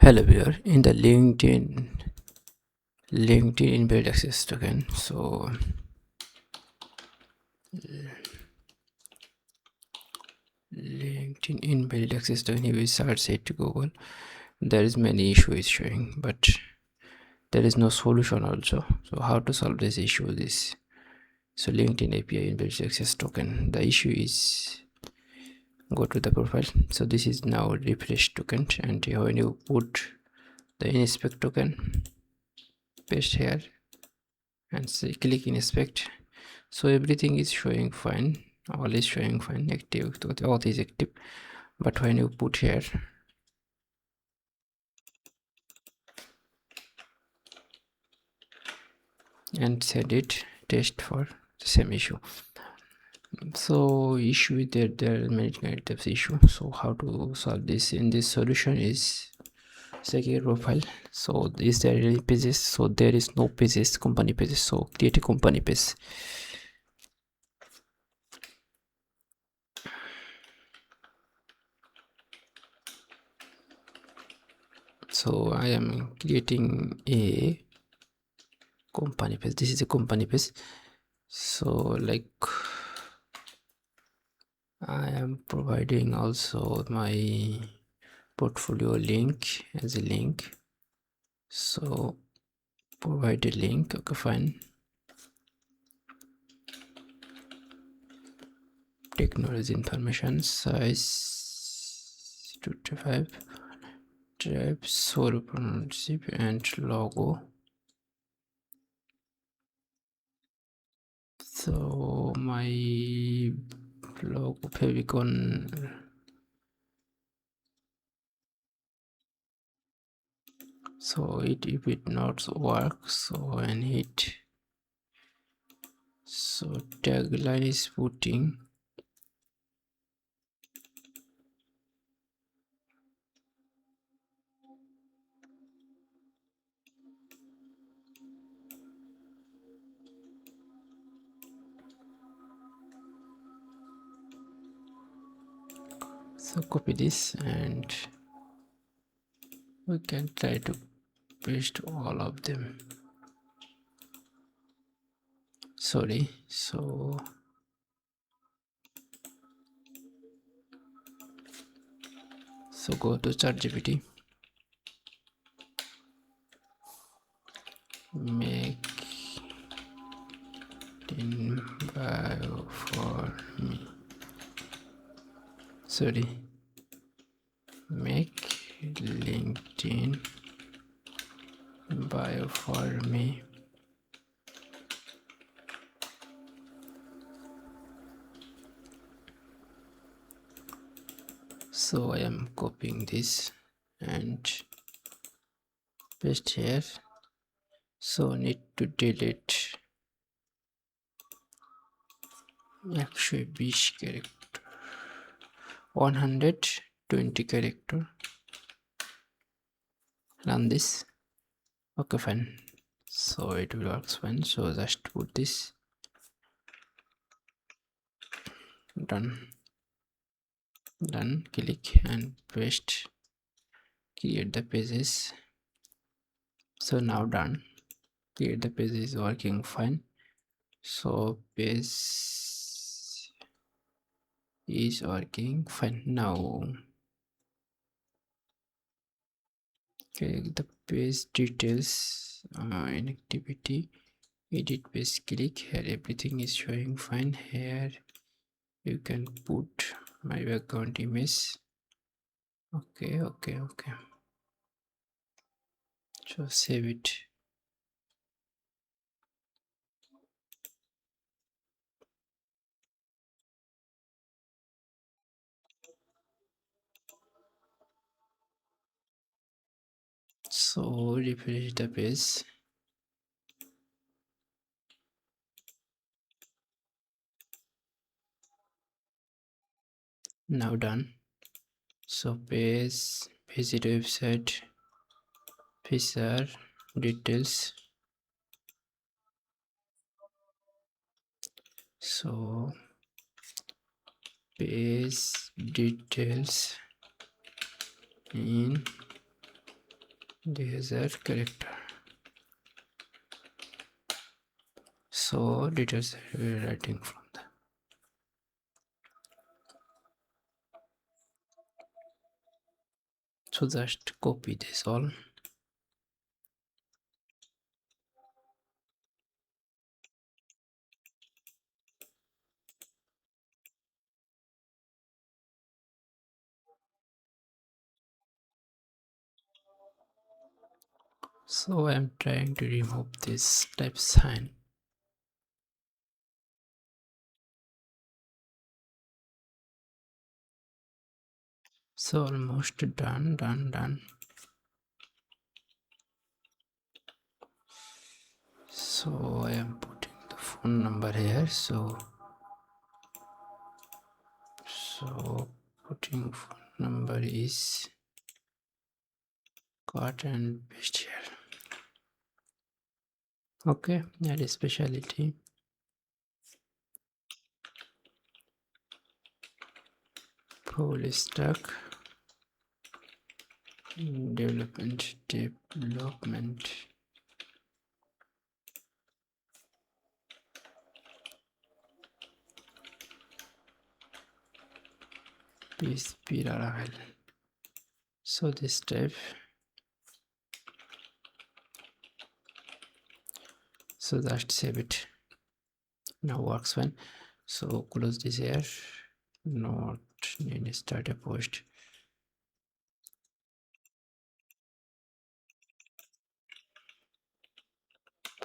Hello, we are in the LinkedIn invalid access token. So LinkedIn invalid access token, if we search it to Google, there is many issues showing, but there is no solution also. So how to solve this issue? So LinkedIn API invalid access token. The issue is, go to the profile. So this is now refresh token, and when you put the inspect token, paste here and say click inspect, so everything is showing fine, all is showing fine, active, so the auth is active. But when you put here and send it test for the same issue, so issue there are many kinds of issue. So how to solve this? In this solution is secure profile. So is there any pages? So there is no pages, company pages. So create a company page. So I am creating a company page. This is a company page. So like I am providing also my portfolio link as a link. So provide a link. Okay, fine. Technology information, size 225, type, sole proprietorship, and logo. So my logo favicon, so if it not works, so I need, so tagline is putting, so copy this and we can try to paste all of them. Sorry, so go to ChatGPT, make in bio for me. Sorry, make LinkedIn bio for me. So I am copying this and paste here. So need to delete 120 character, 120 character. Run this. Okay, fine. So it will works fine. So just put this, done, click and paste, create the pages. So now done, create the page is working fine. So page is working fine. Now okay, the page details, inactivity, edit page, click here, everything is showing fine. Here you can put my background image. Okay, so save it. So refresh the page. Now done. So visit website, feature details. So page details in this is a character. So details we're writing from the. So just copy this all. So I'm trying to remove this type sign. So almost done. So I am putting the phone number here. So putting phone number is cut and paste here. Okay, that is specialty. Full stack development PHP Laravel. So this type. So just save it. Now works fine. So close this here. Not need to start a post.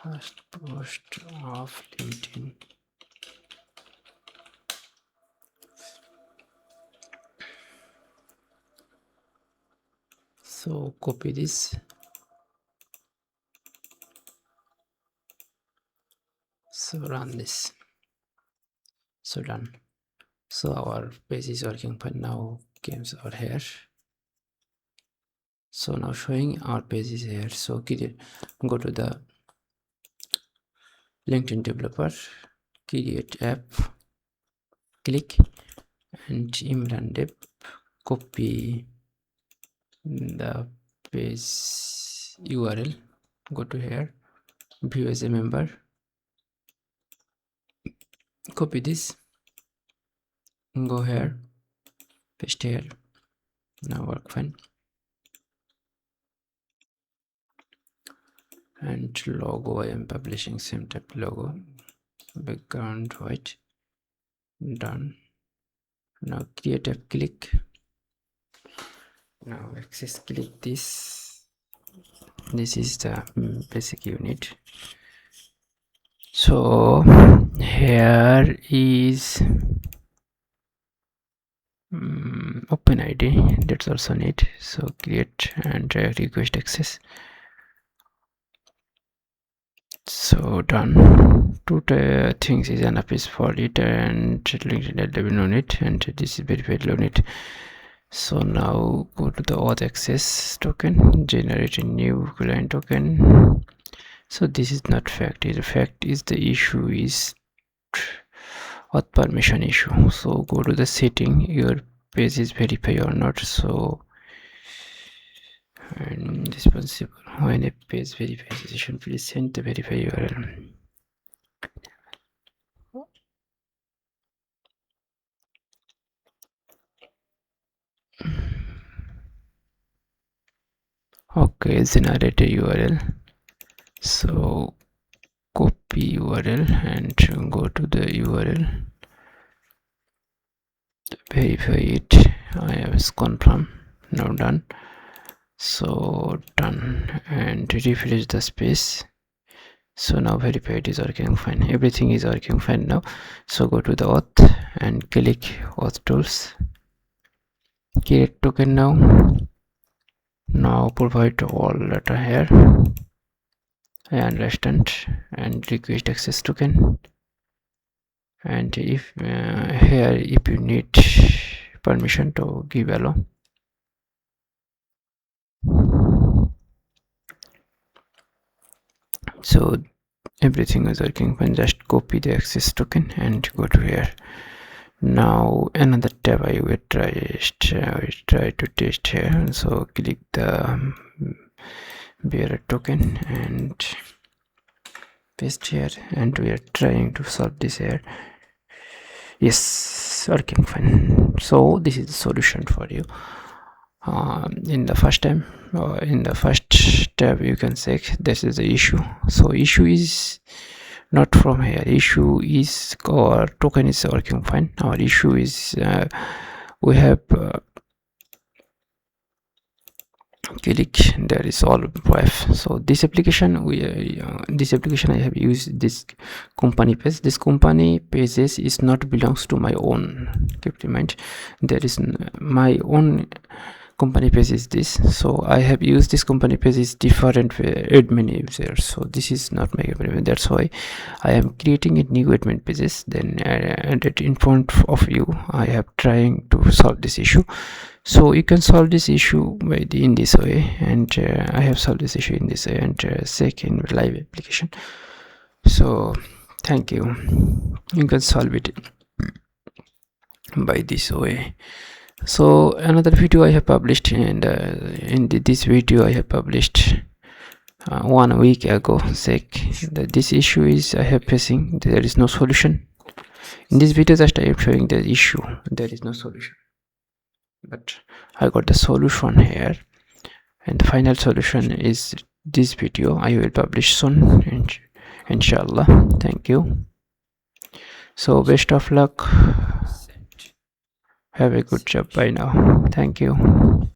First post of LinkedIn. So copy this. So run this. So done. So our page is working fine. Now games are here. So now showing our page is here. So go to the LinkedIn developer, create app, click, and Imran Dev, copy the page URL, go to here, view as a member, copy this, go here, paste here. Now work fine. And logo, I am publishing same type logo, background white, done. Now create app, click. Now access, click this. This is the basic unit. So here is OpenID, that's also need. So create and request access. So done. Two things is enough is for it, and LinkedIn no need, and this is verified no need. So now go to the auth access token, generate a new client token. So this is not fact. The fact is the issue is auth permission issue. So go to the setting, your page is verified or not. So and responsible when a page verification, please send the verify URL. Okay, generate a URL. So copy URL and go to the URL, verify it. I have confirm. Now done. So done, and refresh the space. So now verified is working fine, everything is working fine now. So go to the auth and click auth tools, create token. Now provide all data here. I understand, and request access token. And if here if you need permission to give allow. So everything is working fine. Just copy the access token and go to here. Now another tab I will try to test here. So click the bearer token and paste here, and we are trying to solve this here. Yes, working fine. So this is the solution for you. In the first tab you can check this is the issue. So issue is not from here. Issue is our token is working fine. Our issue is we have click there is all F. So this application I have used this company page. This company pages is not belongs to my own. Keep in mind there is my own company page is this. So I have used this company page is different admin users. So this is not my company. That's why I am creating a new admin pages. Then and in front of you I have trying to solve this issue. So you can solve this issue by in this way, and I have solved this issue in this way, and check in live application. So thank you. You can solve it by this way. So another video I have published, and in this video I have published 1 week ago. Check that this issue is I have facing. There is no solution. In this video just I am showing the issue. There is no solution, but I got the solution here, and the final solution is this video I will publish soon, and inshallah. Thank you. So best of luck. Have a good job. Bye now. Thank you.